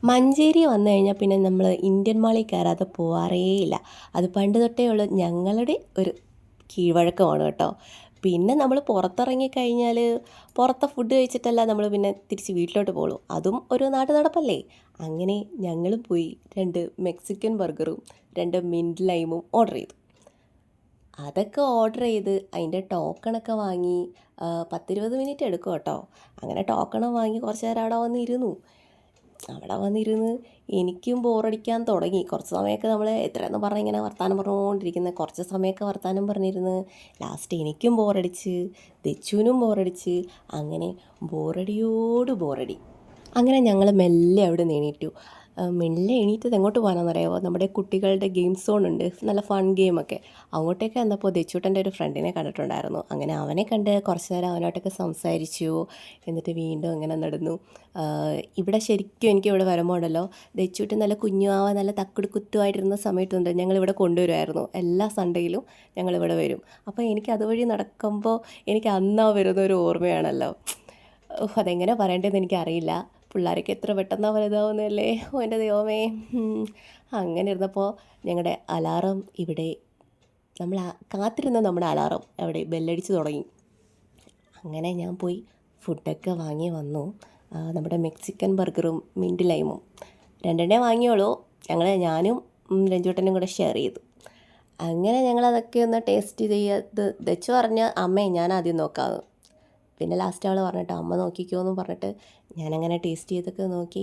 മഞ്ചേരി വന്നു കഴിഞ്ഞാൽ പിന്നെ നമ്മൾ ഇന്ത്യൻ മാളിൽ കയറാതെ പോവാറേയില്ല. അത് പണ്ട് തൊട്ടേ ഉള്ള ഞങ്ങളുടെ ഒരു കീഴ്വഴക്കമാണ് കേട്ടോ. പിന്നെ നമ്മൾ പുറത്തിറങ്ങി കഴിഞ്ഞാൽ പുറത്തെ ഫുഡ് കഴിച്ചിട്ടല്ല നമ്മൾ പിന്നെ തിരിച്ച് വീട്ടിലോട്ട് പോകുള്ളൂ. അതും ഒരു നാട്ടു നടപ്പല്ലേ. അങ്ങനെ ഞങ്ങളും പോയി 2 മെക്സിക്കൻ ബർഗറും 2 മിൻറ്റ് ലൈമും ഓർഡർ ചെയ്തു. അതൊക്കെ ഓർഡർ ചെയ്ത് അതിൻ്റെ ടോക്കണൊക്കെ വാങ്ങി 10-20 മിനിറ്റ് എടുക്കും കേട്ടോ. അങ്ങനെ ടോക്കണും വാങ്ങി കുറച്ച് നേരം അവിടെ വന്നിരുന്ന് എനിക്കും ബോറടിക്കാൻ തുടങ്ങി. കുറച്ച് സമയമൊക്കെ നമ്മൾ എത്രയെന്ന് പറഞ്ഞ് ഇങ്ങനെ വർത്താനം പറഞ്ഞുകൊണ്ടിരിക്കുന്നത്. കുറച്ച് സമയമൊക്കെ വർത്താനം പറഞ്ഞിരുന്ന് ലാസ്റ്റ് എനിക്കും ബോറടിച്ച് ദച്ചുവിനും ബോറടിച്ച് അങ്ങനെ ബോറടി. അങ്ങനെ ഞങ്ങൾ മെല്ലെ അവിടെ നിന്ന് എണീറ്റു. മെല്ലെ എണീറ്റത് എങ്ങോട്ട് പോകാനാണെന്നറിയാമോ? നമ്മുടെ കുട്ടികളുടെ ഗെയിം സോൺ ഉണ്ട്, നല്ല ഫൺ ഗെയിമൊക്കെ. അങ്ങോട്ടേക്ക് വന്നപ്പോൾ ദച്ചുട്ടൻ്റെ ഒരു ഫ്രണ്ടിനെ കണ്ടിട്ടുണ്ടായിരുന്നു. അങ്ങനെ അവനെ കണ്ട് കുറച്ച് നേരം അവനോട്ടൊക്കെ സംസാരിച്ചു. എന്നിട്ട് വീണ്ടും അങ്ങനെ നടന്നു. ഇവിടെ ശരിക്കും എനിക്ക് ഇവിടെ വരുമ്പോൾ ഉണ്ടല്ലോ, ദച്ചുട്ടൻ നല്ല കുഞ്ഞുവാവ നല്ല തക്കുടുക്കുറ്റുമായിട്ടിരുന്ന സമയത്തുണ്ട് ഞങ്ങളിവിടെ കൊണ്ടുവരുമായിരുന്നു. എല്ലാ സൺഡേയിലും ഞങ്ങളിവിടെ വരും. അപ്പോൾ എനിക്ക് അതുവഴി നടക്കുമ്പോൾ എനിക്ക് അന്നാ വരുന്നൊരു ഓർമ്മയാണല്ലോ. അതെങ്ങനെ പറയേണ്ടതെന്ന് എനിക്കറിയില്ല. പിള്ളേരൊക്കെ എത്ര പെട്ടെന്നാണ് വലുതാവുന്നതല്ലേ. എൻ്റെ ദൈവമേ. അങ്ങനെ ഇരുന്നപ്പോൾ ഞങ്ങളുടെ അലാറം ഇവിടെ നമ്മൾ കാത്തിരുന്ന നമ്മുടെ അലാറം അവിടെ ബെല്ലടിച്ച് തുടങ്ങി. അങ്ങനെ ഞാൻ പോയി ഫുഡൊക്കെ വാങ്ങി വന്നു. നമ്മുടെ മെക്സിക്കൻ ബർഗറും മിൻറ്റ് ലൈമും 2 വാങ്ങിയോളൂ. ഞാനും രഞ്ജുട്ടനും കൂടെ ഷെയർ ചെയ്തു. അങ്ങനെ ഞങ്ങളതൊക്കെ ഒന്ന് ടേസ്റ്റ് ചെയ്ത് ദച്ചു പറഞ്ഞ് അമ്മേ ഞാൻ ആദ്യം നോക്കാമെന്ന്. പിന്നെ ലാസ്റ്റ് അവൾ പറഞ്ഞിട്ട് അമ്മ നോക്കിക്കോ എന്നും പറഞ്ഞിട്ട് ഞാനങ്ങനെ ടേസ്റ്റ് ചെയ്തൊക്കെ നോക്കി.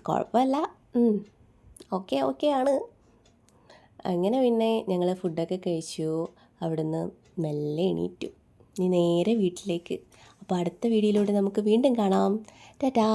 കുഴപ്പമില്ല, ഓക്കെ ആണ്. അങ്ങനെ പിന്നെ ഞങ്ങൾ ഫുഡൊക്കെ കഴിച്ചു. അവിടുന്ന് മെല്ലെ എണീറ്റു. ഇനി നേരെ വീട്ടിലേക്ക്. അപ്പോൾ അടുത്ത വീഡിയോയിലൂടെ നമുക്ക് വീണ്ടും കാണാം. ടാറ്റാ.